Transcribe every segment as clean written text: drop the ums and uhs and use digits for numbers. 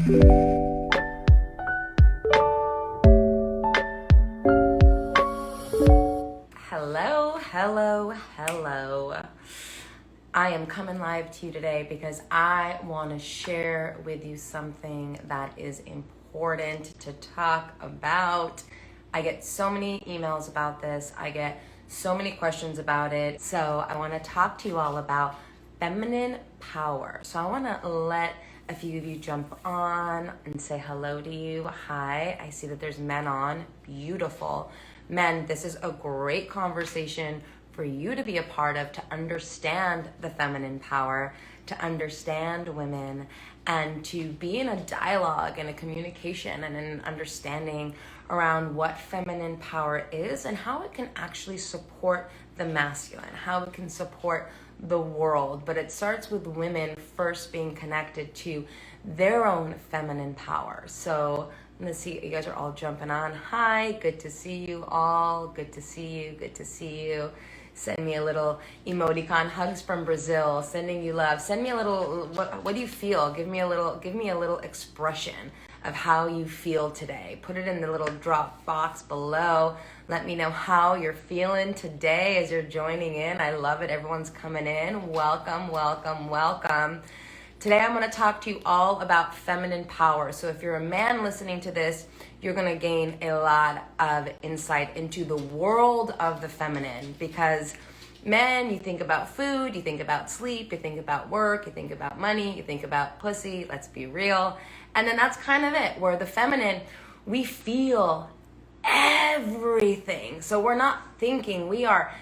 Hello. I am coming live to you today because I want to share with you something that is important to talk about. I get so many emails about this. I get so many questions about it. So I want to talk to you all about feminine power. So I want to let a few of you jump on and say hello to you. Hi, I see that there's men on. Beautiful. Men, this is a great conversation for you to be a part of, to understand the feminine power, to understand women, and to be in a dialogue and a communication and an understanding around what feminine power is and how it can actually support the masculine, how it can support the world. But it starts with women first being connected to their own feminine power. So let's see, you guys are all jumping on. Hi, good to see you all. Good to see you. Send me a little emoticon. Hugs from Brazil. Sending you love. Send me a little. What do you feel? Give me a little expression of how you feel today. Put it in the little drop box below. Let me know how you're feeling today as you're joining in. I love it. Everyone's coming in. Welcome. Today I'm going to talk to you all about feminine power. So if you're a man listening to this, you're going to gain a lot of insight into the world of the feminine, because men, you think about food, you think about sleep, you think about work, you think about money, you think about pussy, let's be real. And then that's kind of it. Where the feminine, we feel everything. So we're not thinking, we are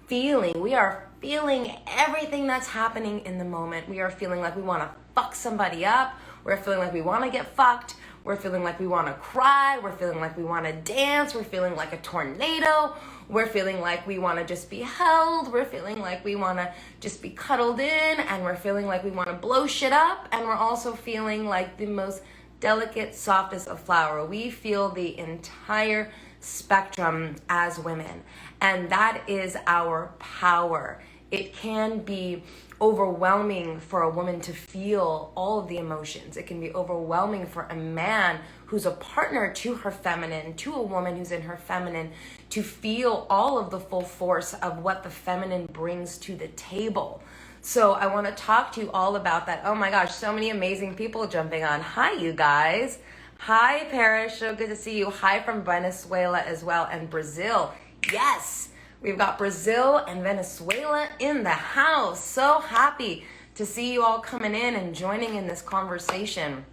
feeling everything that's happening in the moment. We are feeling like we want to fuck somebody up. We're feeling like we want to get fucked. We're feeling like we want to cry. We're feeling like we want to dance. We're feeling like a tornado. We're feeling like we want to just be held. We're feeling like we want to just be cuddled in. And we're feeling like we want to blow shit up. And we're also feeling like the most delicate, softest of flower. We feel the entire spectrum as women. And that is our power. It can be overwhelming for a woman to feel all of the emotions. It can be overwhelming for a man who's a partner to her feminine, to a woman who's in her feminine, to feel all of the full force of what the feminine brings to the table. So I want to talk to you all about that. Oh my gosh, so many amazing people jumping on. Hi, you guys. Hi, Paris. So good to see you. Hi from Venezuela as well, and Brazil. Yes. We've got Brazil and Venezuela in the house. So happy to see you all coming in and joining in this conversation.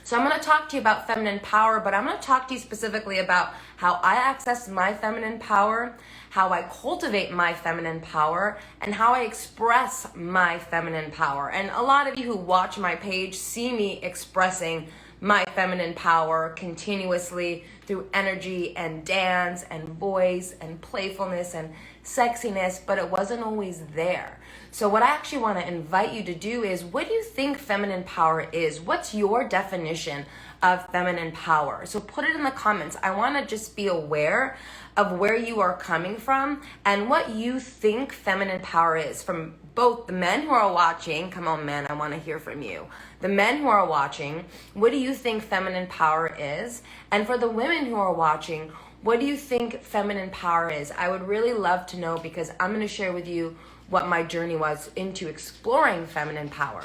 So I'm going to talk to you about feminine power, but I'm going to talk to you specifically about how I access my feminine power, how I cultivate my feminine power, and how I express my feminine power. And a lot of you who watch my page see me expressing my feminine power continuously through energy and dance and voice and playfulness and sexiness, but it wasn't always there. So what I actually want to invite you to do is, what do you think feminine power is? What's your definition of feminine power? So put it in the comments. I want to just be aware of where you are coming from and what you think feminine power is, from both the men who are watching. Come on, men, I want to hear from you. The men who are watching, what do you think feminine power is? And for the women who are watching, what do you think feminine power is? I would really love to know, because I'm going to share with you what my journey was into exploring feminine power.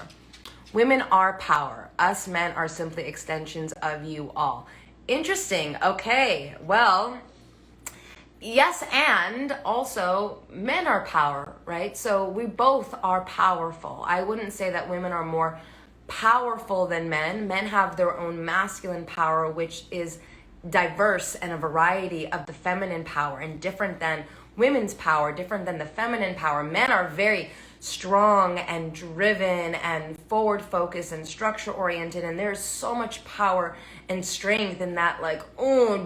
Women are power. Us men are simply extensions of you all. Interesting. Okay, well, yes, and also men are power, right? So we both are powerful. I wouldn't say that women are more powerful than men. Men have their own masculine power, which is diverse and a variety of the feminine power, and different than women's power, different than the feminine power. Men are very strong and driven and forward focused and structure oriented, and there's so much power and strength in that, like,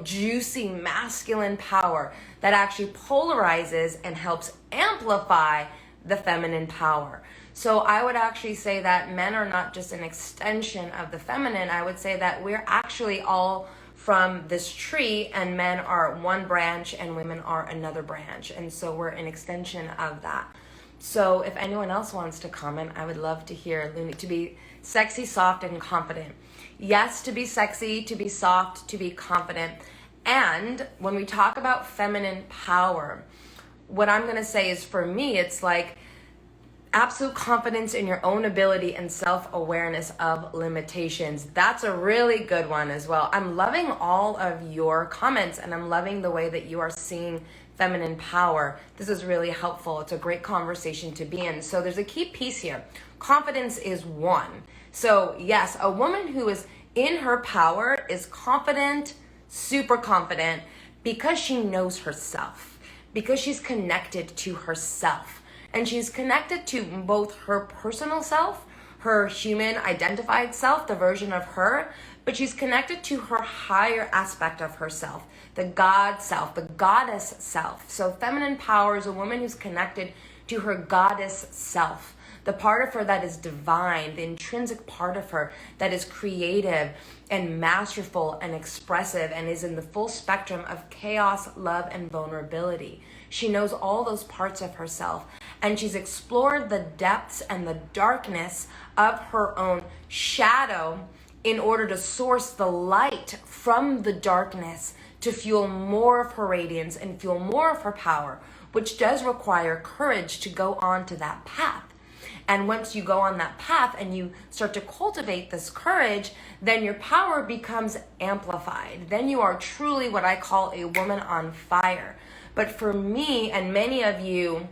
juicy masculine power that actually polarizes and helps amplify the feminine power. So I would actually say that men are not just an extension of the feminine. I would say that we're actually all from this tree, and men are one branch and women are another branch, and so we're an extension of that. So if anyone else wants to comment, I would love to hear. Luni, to be sexy, soft, and confident. Yes, to be sexy, to be soft, to be confident. And when we talk about feminine power, what I'm going to say is, for me, it's like absolute confidence in your own ability and self-awareness of limitations. That's a really good one as well. I'm loving all of your comments, and I'm loving the way that you are seeing feminine power. This is really helpful. It's a great conversation to be in. So there's a key piece here. Confidence is one. So yes, a woman who is in her power is confident, super confident, because she knows herself, because she's connected to herself. And she's connected to both her personal self, her human identified self, the version of her, but she's connected to her higher aspect of herself, the God self, the goddess self. So feminine power is a woman who's connected to her goddess self, the part of her that is divine, the intrinsic part of her that is creative and masterful and expressive and is in the full spectrum of chaos, love, and vulnerability. She knows all those parts of herself, and she's explored the depths and the darkness of her own shadow in order to source the light from the darkness to fuel more of her radiance and fuel more of her power, which does require courage to go on to that path. And once you go on that path and you start to cultivate this courage, then your power becomes amplified. Then you are truly what I call a woman on fire. But for me, and many of you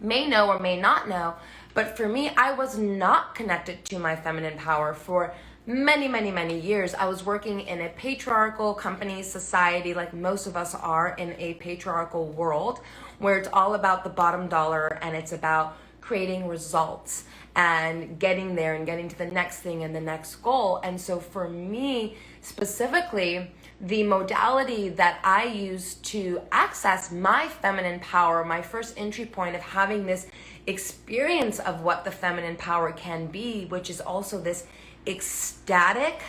may know or may not know, but for me, I was not connected to my feminine power for many, many, many years. I was working in a patriarchal company, society, like most of us are in a patriarchal world, where it's all about the bottom dollar and it's about creating results and getting there and getting to the next thing and the next goal. And so for me specifically, the modality that I use to access my feminine power, my first entry point of having this experience of what the feminine power can be, which is also this ecstatic,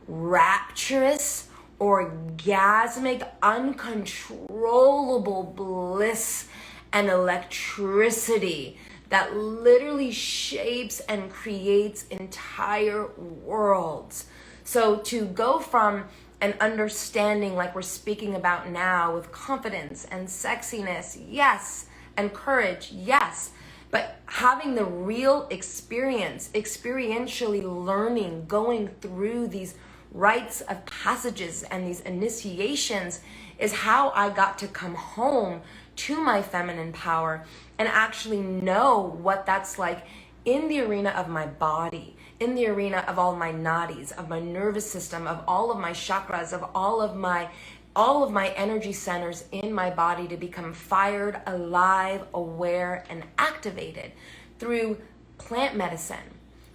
rapturous, orgasmic, uncontrollable bliss and electricity that literally shapes and creates entire worlds. So to go from an understanding like we're speaking about now with confidence and sexiness, yes, and courage, yes, but having the real experience, experientially learning, going through these rites of passages and these initiations is how I got to come home to my feminine power and actually know what that's like in the arena of my body, in the arena of all my nadis, of my nervous system, of all of my chakras, of all of my energy centers in my body to become fired, alive, aware, and activated through plant medicine.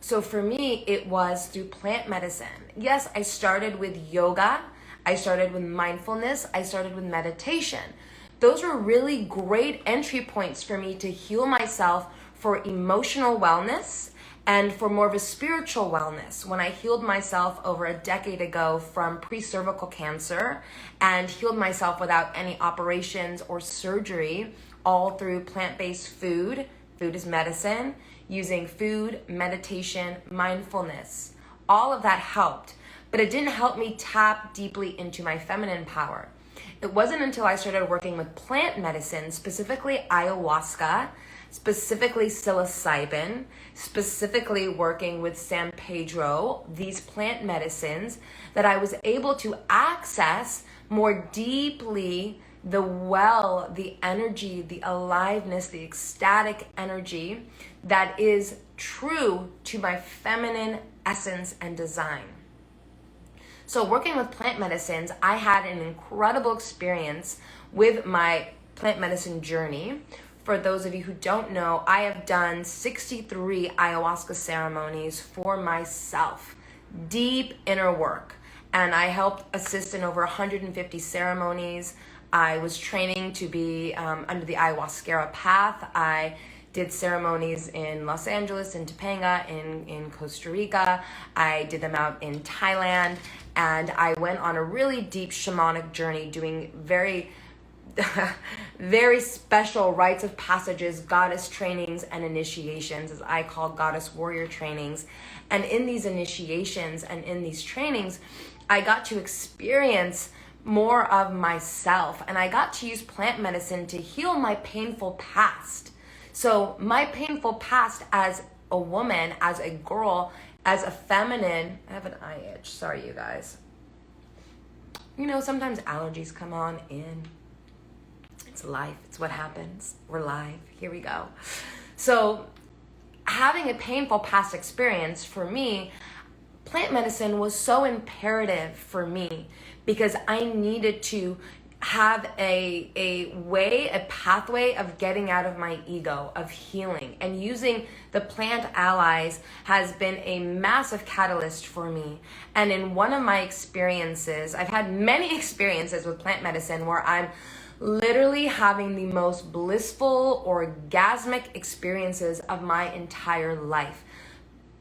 So for me, it was through plant medicine. Yes, I started with yoga, I started with mindfulness, I started with meditation. Those were really great entry points for me to heal myself for emotional wellness and for more of a spiritual wellness. When I healed myself over a decade ago from pre-cervical cancer and healed myself without any operations or surgery, all through plant-based food is medicine, using food, meditation, mindfulness, all of that helped. But it didn't help me tap deeply into my feminine power. It wasn't until I started working with plant medicine, specifically ayahuasca, specifically psilocybin, specifically working with San Pedro, these plant medicines, that I was able to access more deeply the well, the energy, the aliveness, the ecstatic energy that is true to my feminine essence and design. So working with plant medicines, I had an incredible experience with my plant medicine journey. For those of you who don't know, I have done 63 ayahuasca ceremonies for myself, deep inner work. And I helped assist in over 150 ceremonies. I was training to be under the ayahuasca path. I did ceremonies in Los Angeles, in Topanga, in Costa Rica. I did them out in Thailand. And I went on a really deep shamanic journey doing very very special rites of passages, goddess trainings, and initiations, as I call goddess warrior trainings. And in these initiations and in these trainings, I got to experience more of myself, and I got to use plant medicine to heal my painful past. So my painful past as a woman, as a girl, as a feminine, I have an eye itch, sorry you guys. You know, sometimes allergies come on in. It's life, it's what happens. We're live, here we go. So having a painful past experience for me, plant medicine was so imperative for me because I needed to have a pathway of getting out of my ego, of healing. And using the plant allies has been a massive catalyst for me. And in one of my experiences, I've had many experiences with plant medicine where I'm literally having the most blissful, orgasmic experiences of my entire life.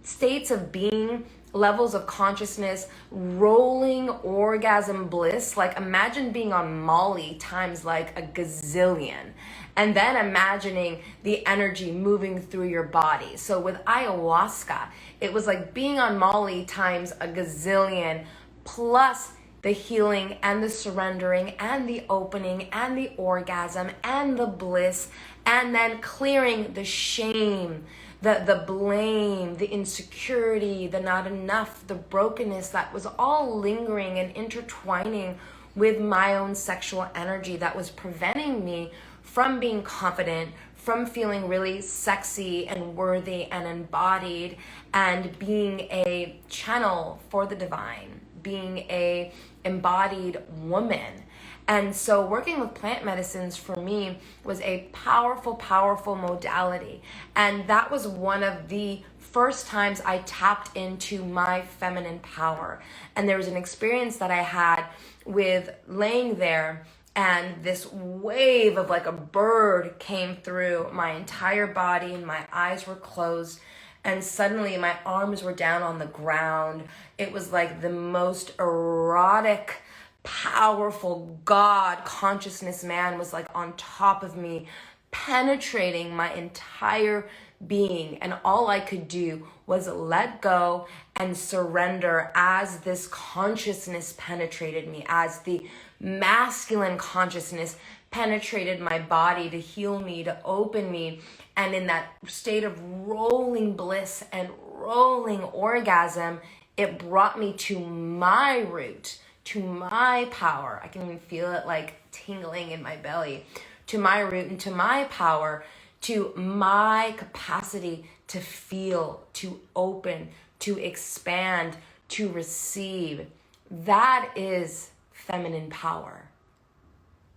States of being, levels of consciousness, rolling orgasm bliss. Like imagine being on Molly times like a gazillion, and then imagining the energy moving through your body. So with ayahuasca, it was like being on Molly times a gazillion, plus the healing and the surrendering and the opening and the orgasm and the bliss, and then clearing the shame, the blame, the insecurity, the not enough, the brokenness that was all lingering and intertwining with my own sexual energy that was preventing me from being confident, from feeling really sexy and worthy and embodied, and being a channel for the divine, being a embodied woman. And so working with plant medicines for me was a powerful, powerful modality. And that was one of the first times I tapped into my feminine power. And there was an experience that I had with laying there, and this wave of like a bird came through my entire body, and my eyes were closed. And suddenly my arms were down on the ground. It was like the most erotic, powerful God consciousness man was like on top of me, penetrating my entire being. And all I could do was let go and surrender as this consciousness penetrated me, as the masculine consciousness penetrated my body to heal me, to open me. And in that state of rolling bliss and rolling orgasm, it brought me to my root, to my power. I can even feel it like tingling in my belly. To my root and to my power, to my capacity to feel, to open, to expand, to receive. That is feminine power.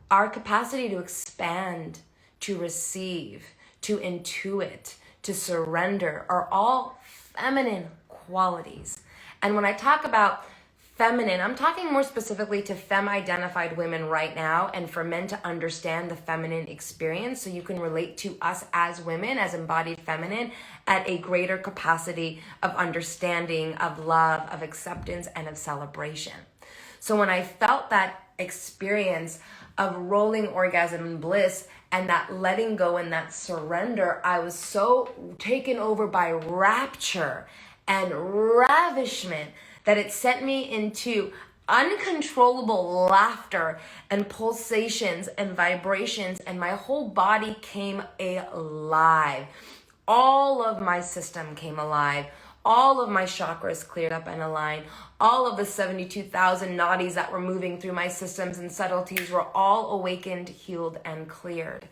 Our capacity to expand, to receive, to intuit, to surrender are all feminine qualities. And when I talk about feminine, I'm talking more specifically to femme-identified women right now, and for men to understand the feminine experience so you can relate to us as women, as embodied feminine, at a greater capacity of understanding, of love, of acceptance, and of celebration. So when I felt that experience of rolling orgasm and bliss and that letting go and that surrender, I was so taken over by rapture and ravishment that it sent me into uncontrollable laughter and pulsations and vibrations, and my whole body came alive. All of my system came alive. All of my chakras cleared up and aligned. All of the 72,000 nadis that were moving through my systems and subtleties were all awakened, healed, and cleared.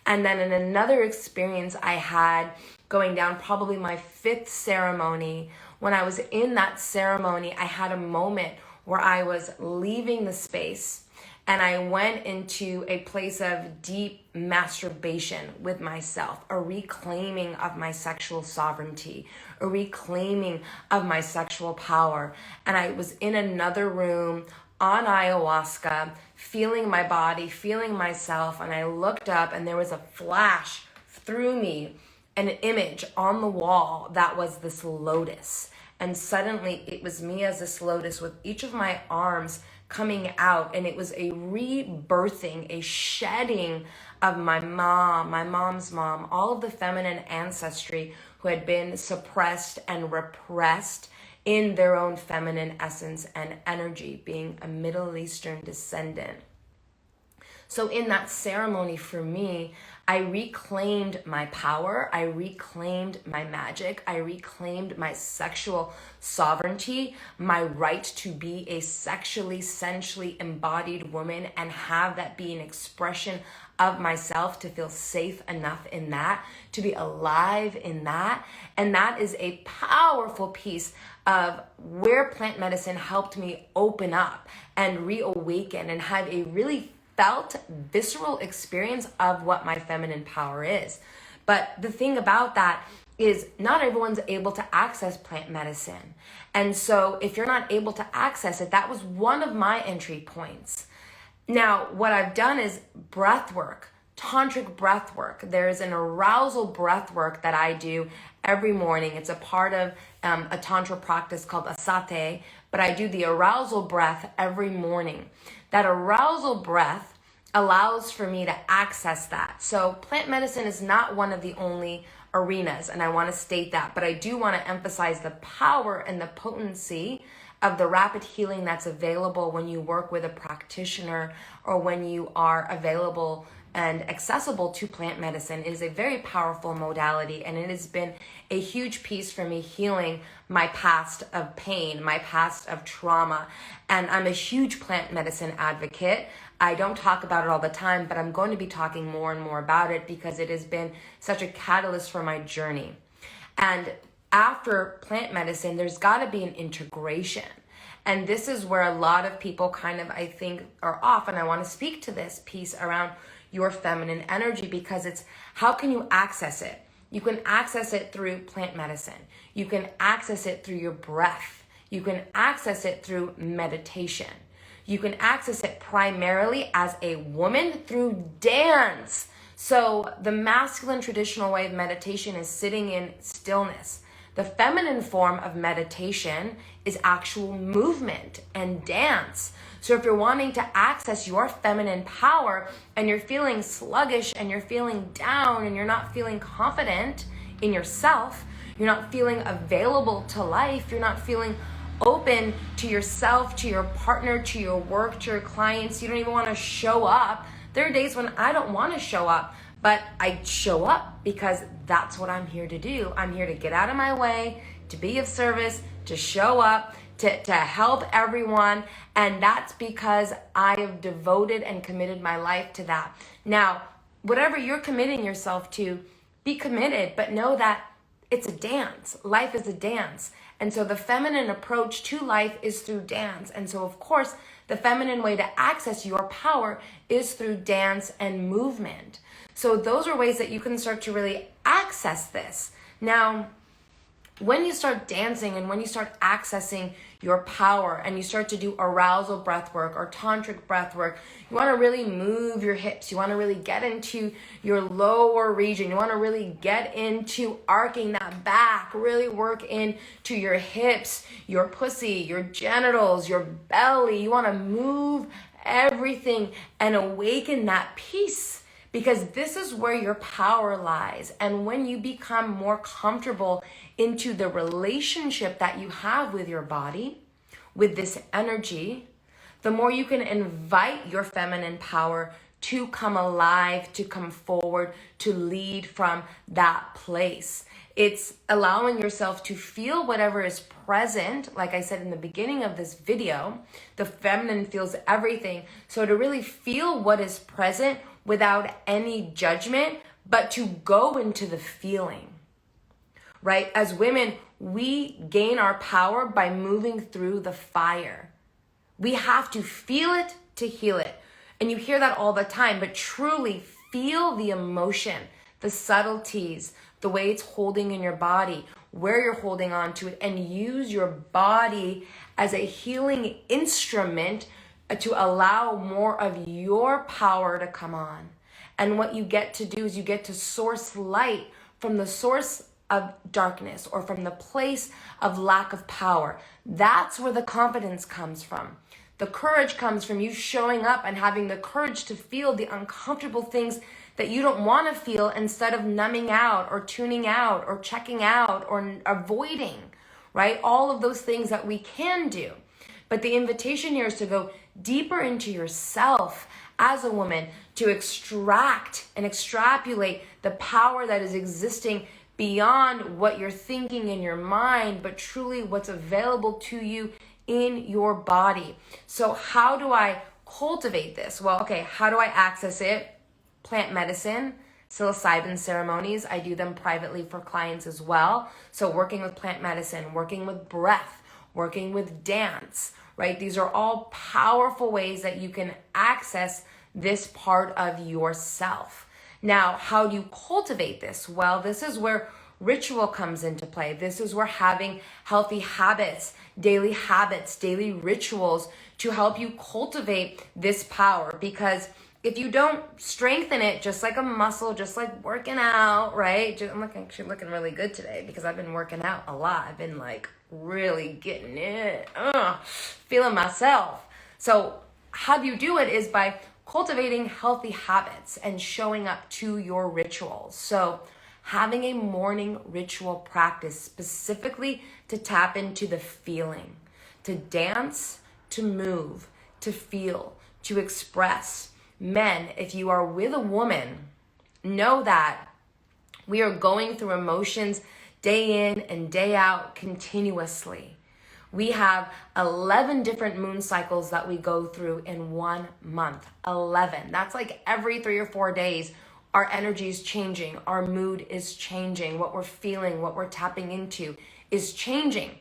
And then in another experience I had going down probably my 5th ceremony, when I was in that ceremony, I had a moment where I was leaving the space and I went into a place of deep masturbation with myself, a reclaiming of my sexual sovereignty, a reclaiming of my sexual power. And I was in another room on ayahuasca, feeling my body, feeling myself, and I looked up and there was a flash through me, an image on the wall that was this lotus. And suddenly it was me as this lotus with each of my arms coming out, and it was a rebirthing, a shedding of my mom's mom, all of the feminine ancestry who had been suppressed and repressed in their own feminine essence and energy, being a Middle Eastern descendant. So in that ceremony for me, I reclaimed my power, I reclaimed my magic, I reclaimed my sexual sovereignty, my right to be a sexually, sensually embodied woman and have that be an expression of myself, to feel safe enough in that, to be alive in that. And that is a powerful piece of where plant medicine helped me open up and reawaken and have a really felt visceral experience of what my feminine power is. But the thing about that is not everyone's able to access plant medicine. And so if you're not able to access it, that was one of my entry points. Now, what I've done is breath work, tantric breath work. There's an arousal breath work that I do every morning. It's a part of a tantra practice called asate, but I do the arousal breath every morning. That arousal breath allows for me to access that. So plant medicine is not one of the only arenas, and I want to state that, but I do want to emphasize the power and the potency of the rapid healing that's available when you work with a practitioner or when you are available and accessible to plant medicine. It is a very powerful modality, and it has been a huge piece for me healing my past of pain, my past of trauma. And I'm a huge plant medicine advocate. I don't talk about it all the time, but I'm going to be talking more and more about it because it has been such a catalyst for my journey. And after plant medicine, there's got to be an integration. And this is where a lot of people kind of, I think, are off. And I want to speak to this piece around your feminine energy, because it's how can you access it? You can access it through plant medicine. You can access it through your breath. You can access it through meditation. You can access it primarily as a woman through dance. So the masculine traditional way of meditation is sitting in stillness. The feminine form of meditation is actual movement and dance. So if you're wanting to access your feminine power and you're feeling sluggish and you're feeling down and you're not feeling confident in yourself, you're not feeling available to life, you're not feeling open to yourself, to your partner, to your work, to your clients, you don't even want to show up. There are days when I don't want to show up, but I show up because that's what I'm here to do. I'm here to get out of my way, to be of service, to show up, to help everyone. And that's because I have devoted and committed my life to that. Now, whatever you're committing yourself to, be committed, but know that it's a dance. Life is a dance. And so the feminine approach to life is through dance. And so, of course, the feminine way to access your power is through dance and movement. So those are ways that you can start to really access this. Now, when you start dancing and when you start accessing your power and you start to do arousal breath work or tantric breath work, you want to really move your hips. You want to really get into your lower region. You want to really get into arcing that back, really work into your hips, your pussy, your genitals, your belly. You want to move everything and awaken that peace, because this is where your power lies. And when you become more comfortable into the relationship that you have with your body, with this energy, the more you can invite your feminine power to come alive, to come forward, to lead from that place. It's allowing yourself to feel whatever is present. Like I said in the beginning of this video, the feminine feels everything. So to really feel what is present without any judgment, but to go into the feeling, right? As women, we gain our power by moving through the fire. We have to feel it to heal it. And you hear that all the time, but truly feel the emotion, the subtleties, the way it's holding in your body, where you're holding on to it, and use your body as a healing instrument to allow more of your power to come on. And what you get to do is you get to source light from the source of darkness or from the place of lack of power. That's where the confidence comes from. The courage comes from you showing up and having the courage to feel the uncomfortable things that you don't want to feel, instead of numbing out or tuning out or checking out or avoiding, right? All of those things that we can do. But the invitation here is to go deeper into yourself as a woman, to extract and extrapolate the power that is existing beyond what you're thinking in your mind, but truly what's available to you in your body. So how do I cultivate this? Well, okay, how do I access it? Plant medicine, psilocybin ceremonies. I do them privately for clients as well. So working with plant medicine, working with breath, working with dance, right? These are all powerful ways that you can access this part of yourself. Now, how do you cultivate this? Well, this is where ritual comes into play. This is where having healthy habits, daily rituals to help you cultivate this power. Because if you don't strengthen it, just like a muscle, just like working out, right? I'm actually looking really good today because I've been working out a lot. I've been like really getting it, feeling myself. So how do you do it is by cultivating healthy habits and showing up to your rituals. So having a morning ritual practice specifically to tap into the feeling, to dance, to move, to feel, to express. Men, if you are with a woman, know that we are going through emotions day in and day out continuously. We have 11 different moon cycles that we go through in 1 month. 11. That's like every 3 or 4 days, our energy is changing. Our mood is changing. What we're feeling, what we're tapping into is changing.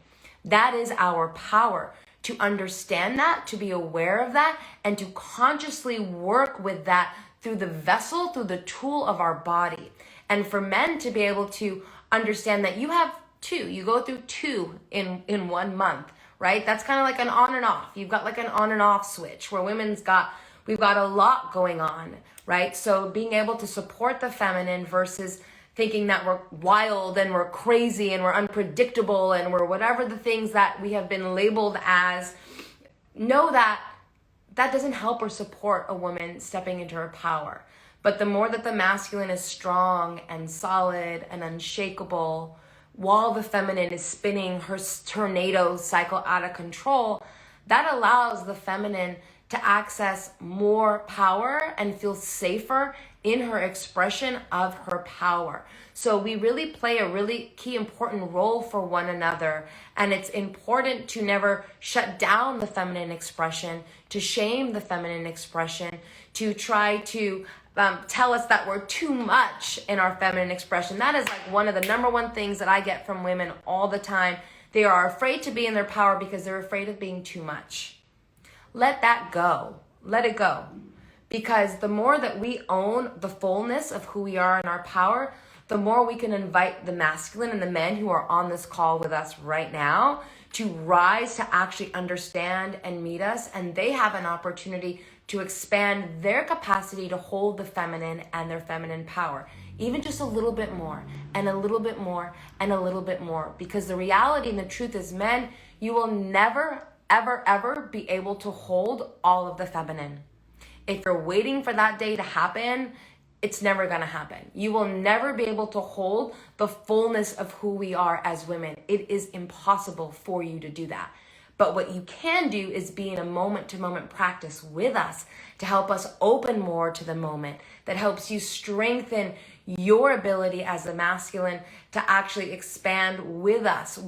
That is our power. To understand that, to be aware of that, and to consciously work with that through the vessel, through the tool of our body. And for men to be able to understand that you have two, you go through two in 1 month, right? That's kind of like an on and off. You've got like an on and off switch, where we've got a lot going on, right? So being able to support the feminine versus thinking that we're wild and we're crazy and we're unpredictable and we're whatever the things that we have been labeled as, know that that doesn't help or support a woman stepping into her power. But the more that the masculine is strong and solid and unshakable, while the feminine is spinning her tornado cycle out of control, that allows the feminine to access more power and feel safer in her expression of her power. So we really play a really key important role for one another, and it's important to never shut down the feminine expression, to shame the feminine expression, to try to tell us that we're too much in our feminine expression. That is like one of the number one things that I get from women all the time. They are afraid to be in their power because they're afraid of being too much. Let that go. Let it go. Because the more that we own the fullness of who we are in our power, the more we can invite the masculine and the men who are on this call with us right now to rise, to actually understand and meet us. And they have an opportunity to expand their capacity to hold the feminine and their feminine power, even just a little bit more and a little bit more and a little bit more. Because the reality and the truth is, men, you will never, ever be able to hold all of the feminine. If you're waiting for that day to happen, it's never going to happen. You will never be able to hold the fullness of who we are as women. It is impossible for you to do that. But what you can do is be in a moment-to-moment practice with us to help us open more to the moment, that helps you strengthen your ability as a masculine to actually expand with us.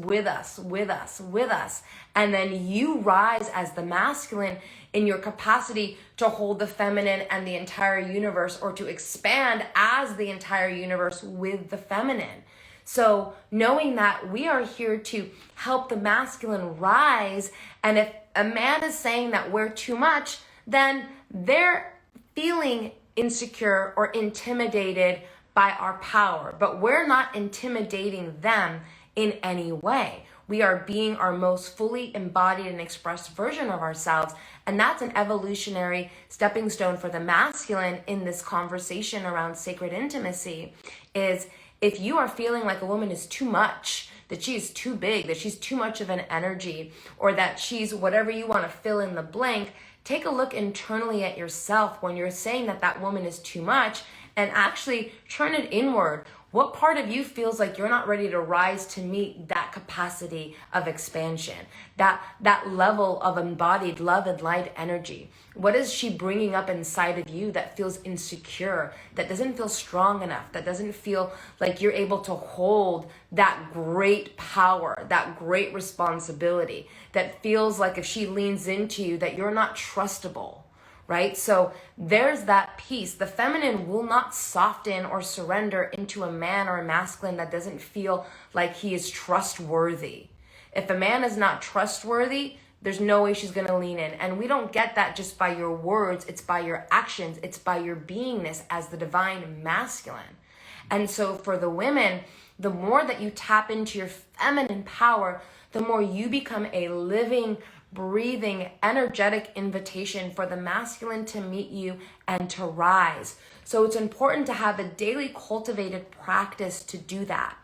And then you rise as the masculine in your capacity to hold the feminine and the entire universe, or to expand as the entire universe with the feminine. So knowing that we are here to help the masculine rise, and if a man is saying that we're too much, then they're feeling insecure or intimidated by our power. But we're not intimidating them in any way. We are being our most fully embodied and expressed version of ourselves. And that's an evolutionary stepping stone for the masculine in this conversation around sacred intimacy, is if you are feeling like a woman is too much, that she is too big, that she's too much of an energy, or that she's whatever you want to fill in the blank, take a look internally at yourself when you're saying that that woman is too much, and actually turn it inward. What part of you feels like you're not ready to rise to meet that capacity of expansion, that level of embodied love and light energy? What is she bringing up inside of you that feels insecure, that doesn't feel strong enough, that doesn't feel like you're able to hold that great power, that great responsibility, that feels like if she leans into you that you're not trustable? Right? So there's that piece. The feminine will not soften or surrender into a man or a masculine that doesn't feel like he is trustworthy. If a man is not trustworthy, there's no way she's going to lean in. And we don't get that just by your words. It's by your actions. It's by your beingness as the divine masculine. And so for the women, the more that you tap into your feminine power, the more you become a living, breathing, energetic invitation for the masculine to meet you and to rise. So it's important to have a daily cultivated practice to do that.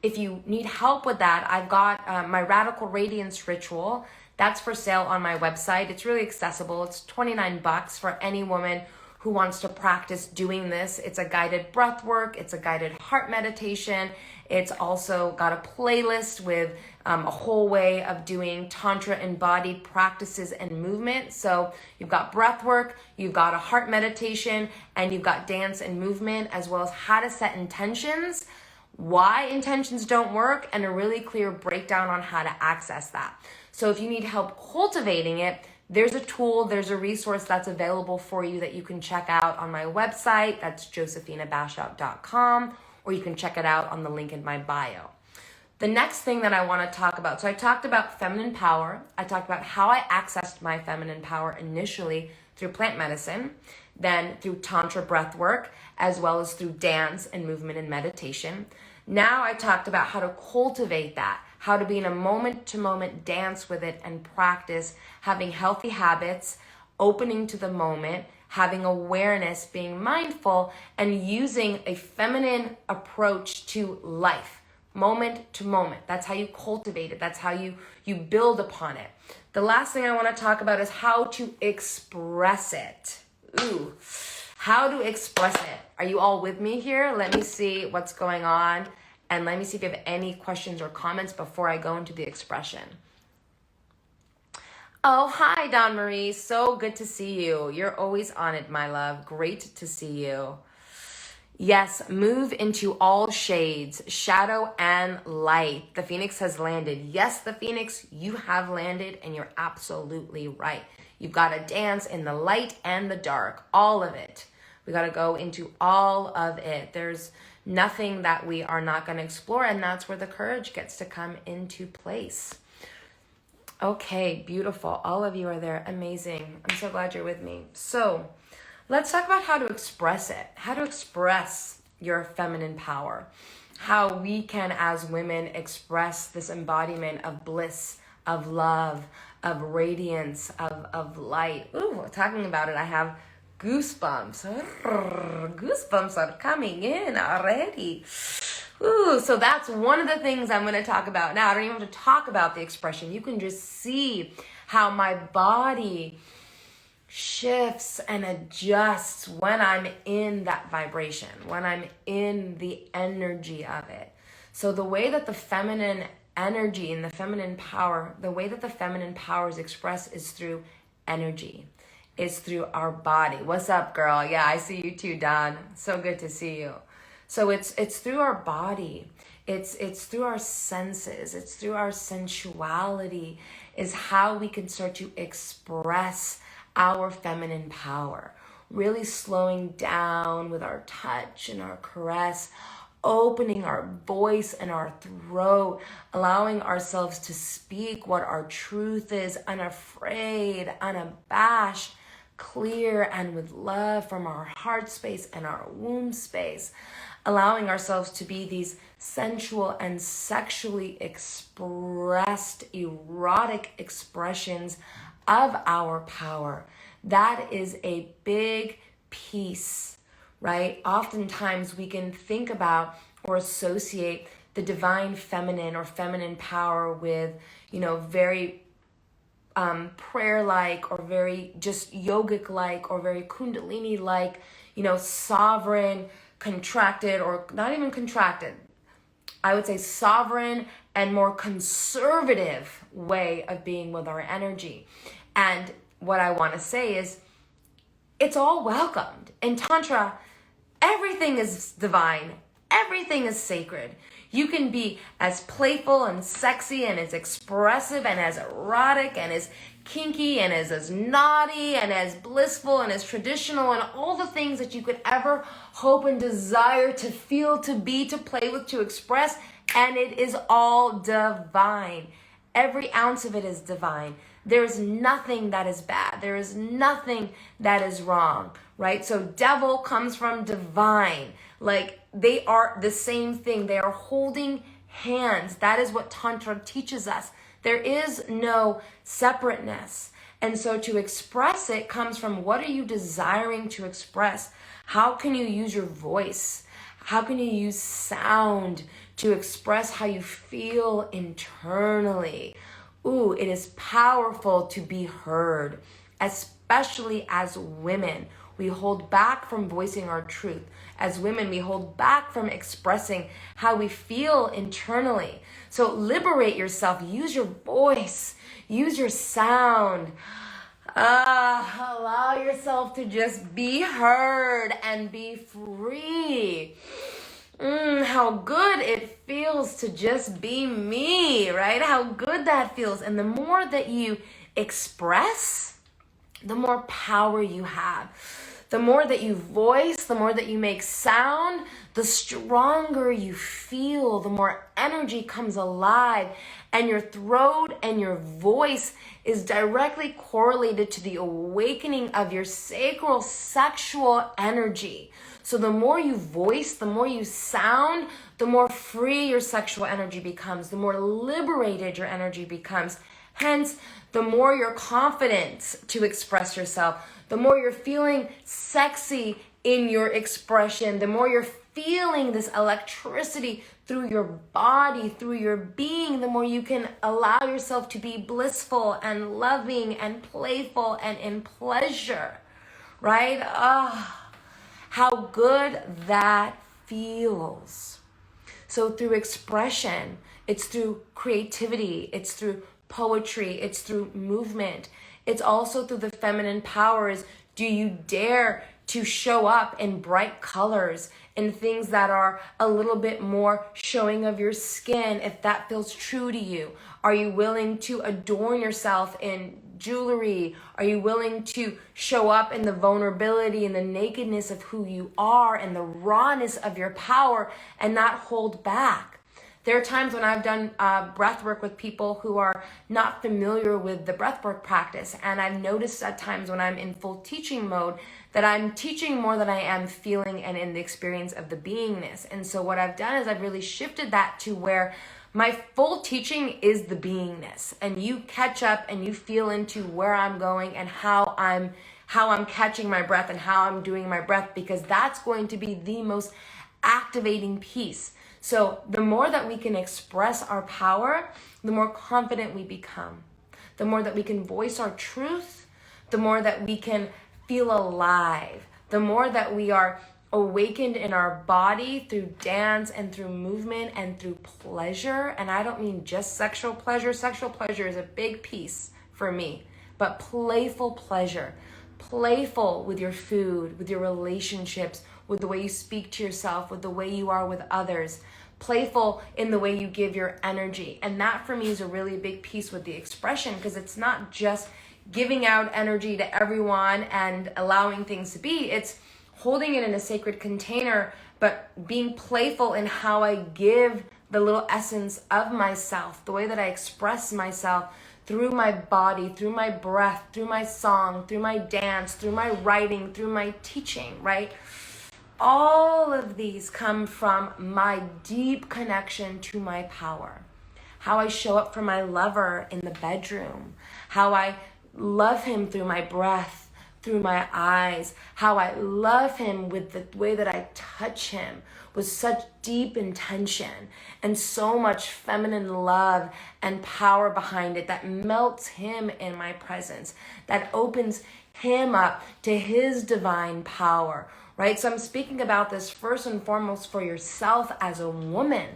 If you need help with that, I've got my Radical Radiance ritual. That's for sale on my website. It's really accessible. It's $29 for any woman who wants to practice doing this. It's a guided breath work. It's a guided heart meditation. It's also got a playlist with a whole way of doing Tantra embodied practices and movement. So you've got breath work, you've got a heart meditation, and you've got dance and movement, as well as how to set intentions, why intentions don't work, and a really clear breakdown on how to access that. So if you need help cultivating it, there's a tool, there's a resource that's available for you that you can check out on my website. That's josephinabashout.com, or you can check it out on the link in my bio. The next thing that I want to talk about, so I talked about feminine power. I talked about how I accessed my feminine power initially through plant medicine, then through Tantra breath work, as well as through dance and movement and meditation. Now I talked about how to cultivate that, how to be in a moment-to-moment dance with it and practice having healthy habits, opening to the moment, having awareness, being mindful, and using a feminine approach to life, moment to moment. That's how you cultivate it. That's how you build upon it. The last thing I want to talk about is how to express it. Ooh, how to express it. Are you all with me here? Let me see what's going on. And let me see if you have any questions or comments before I go into the expression. Oh, hi, Dawn Marie. So good to see you. You're always on it, my love. Great to see you. Yes, move into all shades, shadow and light. The Phoenix has landed. Yes, the Phoenix, you have landed, and you're absolutely right. You've got to dance in the light and the dark, all of it. We got to go into all of it. There's nothing that we are not going to explore, and that's where the courage gets to come into place. Okay, beautiful. All of you are there. Amazing. I'm so glad you're with me. So let's talk about how to express it, how to express your feminine power, how we can, as women, express this embodiment of bliss, of love, of radiance, of light. Ooh, talking about it, I have goosebumps. Goosebumps are coming in already. Ooh, so that's one of the things I'm going to talk about. Now, I don't even have to talk about the expression. You can just see how my body shifts and adjusts when I'm in that vibration, when I'm in the energy of it. So the way that the feminine energy and the feminine power, the way that the feminine power is expressed is through energy. It's through our body. What's up, girl? Yeah, I see you too, Don. So good to see you. So it's through our body. It's through our senses. It's through our sensuality is how we can start to express our feminine power. Really slowing down with our touch and our caress, opening our voice and our throat, allowing ourselves to speak what our truth is, unafraid, unabashed, clear, and with love from our heart space and our womb space, allowing ourselves to be these sensual and sexually expressed, erotic expressions of our power. That is a big piece, right? Oftentimes we can think about or associate the divine feminine or feminine power with, very prayer-like, or very just yogic-like, or very kundalini-like, sovereign, contracted, or not even contracted, I would say sovereign and more conservative way of being with our energy. And what I want to say is, it's all welcomed. In Tantra, everything is divine. Everything is sacred. You can be as playful and sexy and as expressive and as erotic and as kinky and as naughty and as blissful and as traditional and all the things that you could ever hope and desire to feel, to be, to play with, to express. And it is all divine. Every ounce of it is divine. There is nothing that is bad. There is nothing that is wrong, right? So devil comes from divine. Like, they are the same thing. They are holding hands. That is what Tantra teaches us. There is no separateness. And so to express it comes from, what are you desiring to express? How can you use your voice? How can you use sound to express how you feel internally? Ooh, it is powerful to be heard, especially as women. We hold back from voicing our truth. As women, we hold back from expressing how we feel internally. So liberate yourself. Use your voice. Use your sound. Allow yourself to just be heard and be free. How good it feels to just be me, right? How good that feels. And the more that you express, the more power you have. The more that you voice, the more that you make sound, the stronger you feel, the more energy comes alive. And your throat and your voice is directly correlated to the awakening of your sacral sexual energy. So the more you voice, the more you sound, the more free your sexual energy becomes, the more liberated your energy becomes. Hence, the more you're confident to express yourself, the more you're feeling sexy in your expression, the more you're feeling this electricity through your body, through your being, the more you can allow yourself to be blissful and loving and playful and in pleasure, right? How good that feels. So through expression, it's through creativity, it's through poetry, it's through movement. It's also through the feminine powers. Do you dare to show up in bright colors, in things that are a little bit more showing of your skin, if that feels true to you? Are you willing to adorn yourself in jewelry? Are you willing to show up in the vulnerability and the nakedness of who you are and the rawness of your power and not hold back? There are times when I've done breath work with people who are not familiar with the breath work practice, and I've noticed at times when I'm in full teaching mode that I'm teaching more than I am feeling and in the experience of the beingness. And so what I've done is I've really shifted that to where my full teaching is the beingness, and you catch up and you feel into where I'm going and how I'm catching my breath and how I'm doing my breath, because that's going to be the most activating piece. So the more that we can express our power, the more confident we become. The more that we can voice our truth, the more that we can feel alive. The more that we are awakened in our body through dance and through movement and through pleasure. And I don't mean just sexual pleasure. Sexual pleasure is a big piece for me, but playful pleasure. Playful with your food, with your relationships, with the way you speak to yourself, with the way you are with others. Playful in the way you give your energy. And that for me is a really big piece with the expression, because it's not just giving out energy to everyone and allowing things to be. It's holding it in a sacred container, but being playful in how I give the little essence of myself, the way that I express myself through my body, through my breath, through my song, through my dance, through my writing, through my teaching, right? All of these come from my deep connection to my power. How I show up for my lover in the bedroom. How I love him through my breath, through my eyes, how I love him with the way that I touch him with such deep intention and so much feminine love and power behind it that melts him in my presence, that opens him up to his divine power, right? So I'm speaking about this first and foremost for yourself as a woman,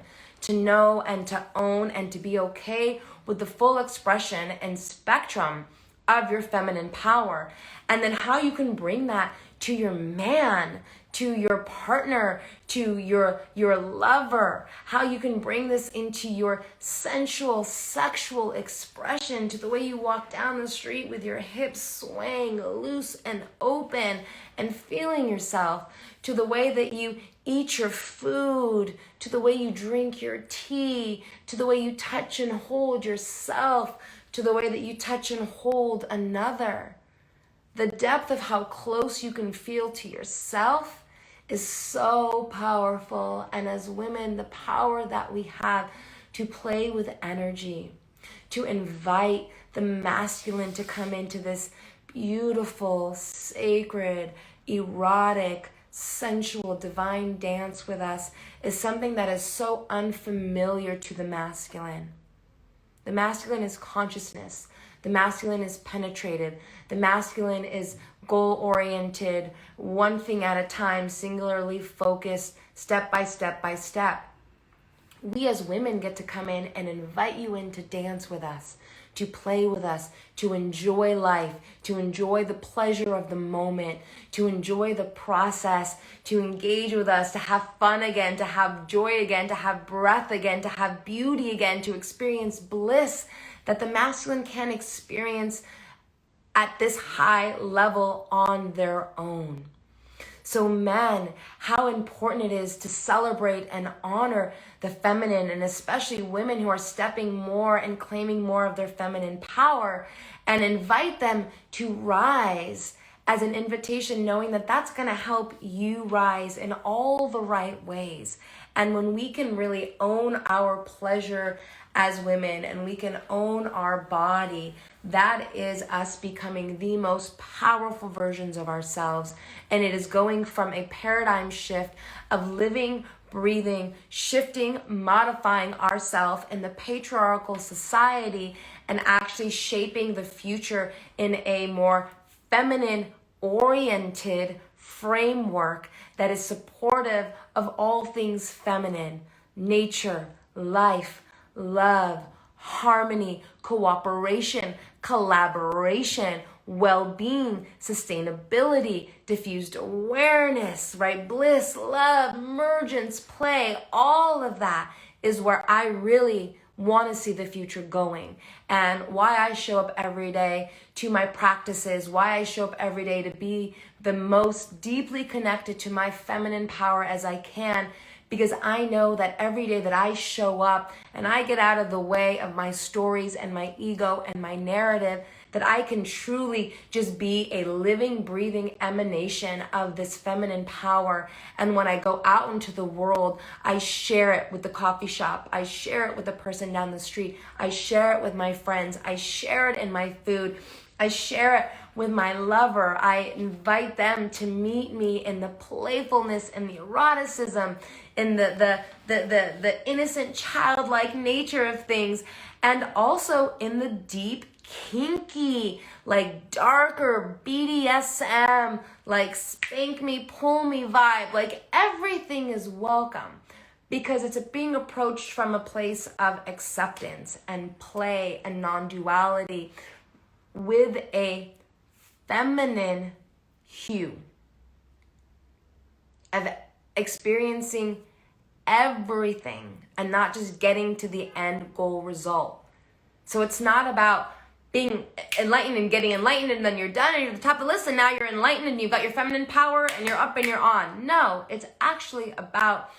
to know and to own and to be okay with the full expression and spectrum of your feminine power. And then how you can bring that to your man, to your partner, to your lover, how you can bring this into your sensual, sexual expression, to the way you walk down the street with your hips swaying loose and open and feeling yourself, to the way that you eat your food, to the way you drink your tea, to the way you touch and hold yourself, to the way that you touch and hold another. The depth of how close you can feel to yourself is so powerful. And as women, the power that we have to play with energy, to invite the masculine to come into this beautiful, sacred, erotic, sensual, divine dance with us, is something that is so unfamiliar to the masculine. The masculine is consciousness. The masculine is penetrated. The masculine is goal-oriented, one thing at a time, singularly focused, step by step by step. We as women get to come in and invite you in to dance with us, to play with us, to enjoy life, to enjoy the pleasure of the moment, to enjoy the process, to engage with us, to have fun again, to have joy again, to have breath again, to have beauty again, to experience bliss that the masculine can experience at this high level on their own. So men, how important it is to celebrate and honor the feminine, and especially women who are stepping more and claiming more of their feminine power, and invite them to rise as an invitation, knowing that that's going to help you rise in all the right ways. And when we can really own our pleasure as women and we can own our body, that is us becoming the most powerful versions of ourselves. And it is going from a paradigm shift of living, breathing, shifting, modifying ourselves in the patriarchal society and actually shaping the future in a more feminine oriented framework that is supportive of all things feminine: nature, life, love, harmony, cooperation, collaboration, well-being, sustainability, diffused awareness, right? Bliss, love, emergence, play, all of that is where I really want to see the future going, and why I show up every day to my practices, why I show up every day to be the most deeply connected to my feminine power as I can, because I know that every day that I show up and I get out of the way of my stories and my ego and my narrative, that I can truly just be a living, breathing emanation of this feminine power. And when I go out into the world, I share it with the coffee shop. I share it with the person down the street. I share it with my friends. I share it in my food. I share it with my lover. I invite them to meet me in the playfulness and the eroticism, in the innocent childlike nature of things, and also in the deep kinky, like darker BDSM, like spank me, pull me vibe. Like everything is welcome, because it's being approached from a place of acceptance and play and non-duality with a feminine hue of experiencing everything and not just getting to the end goal result. So it's not about being enlightened and getting enlightened and then you're done and you're at the top of the list and now you're enlightened and you've got your feminine power and you're up and you're on. No, it's actually about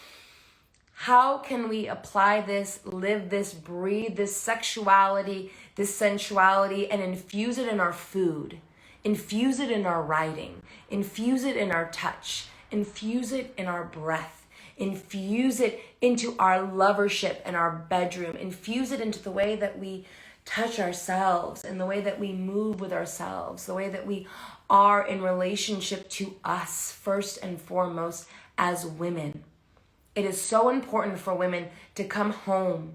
how can we apply this, live this, breathe this sexuality, this sensuality, and infuse it in our food, infuse it in our writing, infuse it in our touch, infuse it in our breath, infuse it into our lovership in our bedroom, infuse it into the way that we touch ourselves, in the way that we move with ourselves, the way that we are in relationship to us, first and foremost, as women. It is so important for women to come home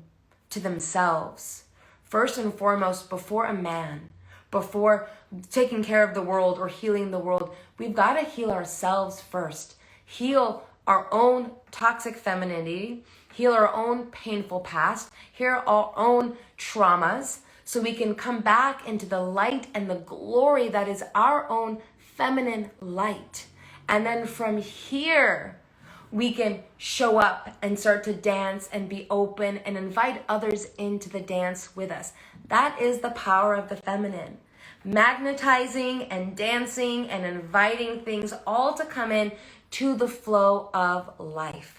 to themselves, first and foremost, before a man, before taking care of the world or healing the world. We've got to heal ourselves first, heal our own toxic femininity, heal our own painful past, heal our own traumas, so we can come back into the light and the glory that is our own feminine light. And then from here, we can show up and start to dance and be open and invite others into the dance with us. That is the power of the feminine. Magnetizing and dancing and inviting things all to come in to the flow of life.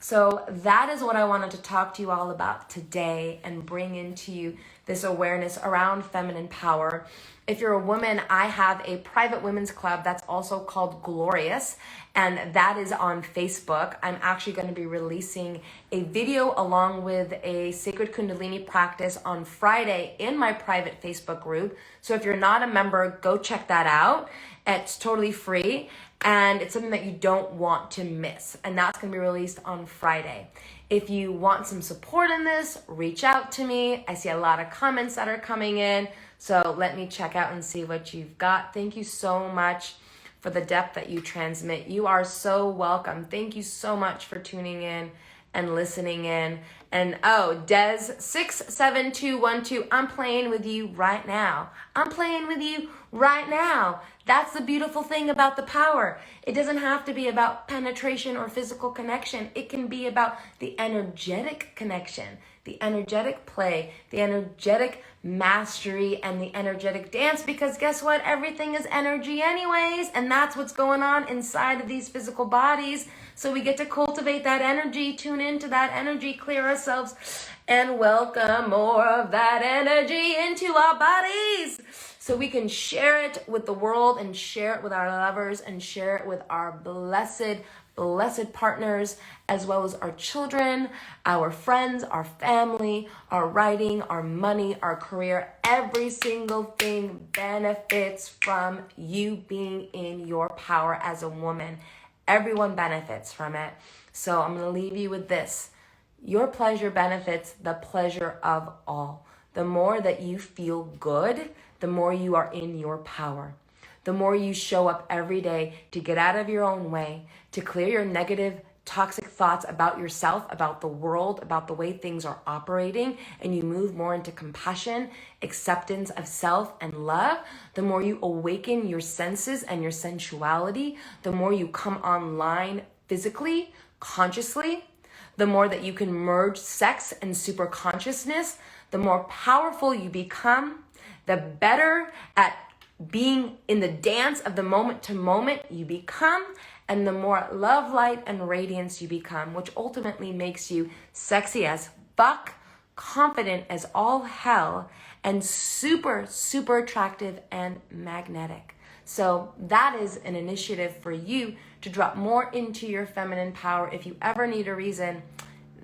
So that is what I wanted to talk to you all about today and bring into you this awareness around feminine power. If you're a woman, I have a private women's club that's also called Glorious, and that is on Facebook. I'm actually going to be releasing a video along with a sacred Kundalini practice on Friday in my private Facebook group. So if you're not a member, go check that out. It's totally free, and it's something that you don't want to miss. And that's going to be released on Friday. If you want some support in this, reach out to me. I see a lot of comments that are coming in. So let me check out and see what you've got. Thank you so much for the depth that you transmit. You are so welcome. Thank you so much for tuning in and listening in. And oh, Des67212, I'm playing with you right now. I'm playing with you right now. That's the beautiful thing about the power. It doesn't have to be about penetration or physical connection. It can be about the energetic connection, the energetic play, the energetic mastery, and the energetic dance, because guess what? Everything is energy anyways, and that's what's going on inside of these physical bodies. So we get to cultivate that energy, tune into that energy, clear ourselves, and welcome more of that energy into our bodies, so we can share it with the world and share it with our lovers and share it with our blessed partners, as well as our children, our friends, our family, our writing, our money, our career. Every single thing benefits from you being in your power as a woman. Everyone benefits from it. So I'm going to leave you with this. Your pleasure benefits the pleasure of all. The more that you feel good, the more you are in your power. The more you show up every day to get out of your own way, to clear your negative, toxic thoughts about yourself, about the world, about the way things are operating, and you move more into compassion, acceptance of self, and love, the more you awaken your senses and your sensuality, the more you come online physically, consciously, the more that you can merge sex and super consciousness, the more powerful you become, the better at being in the dance of the moment to moment you become, and the more love, light, and radiance you become, which ultimately makes you sexy as fuck, confident as all hell, and super, super attractive and magnetic. So that is an initiative for you to drop more into your feminine power. If you ever need a reason,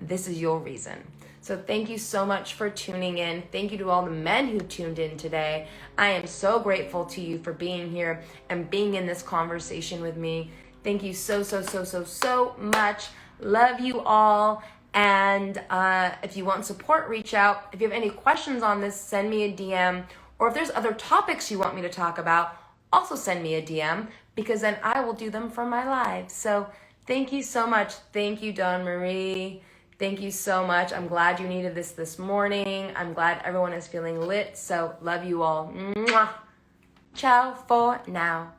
this is your reason. So thank you so much for tuning in. Thank you to all the men who tuned in today. I am so grateful to you for being here and being in this conversation with me. Thank you so much. Love you all. And if you want support, reach out. If you have any questions on this, send me a DM. Or if there's other topics you want me to talk about, also send me a DM, because then I will do them for my live. So thank you so much. Thank you, Dawn Marie. Thank you so much. I'm glad you needed this morning. I'm glad everyone is feeling lit. So love you all. Mwah. Ciao for now.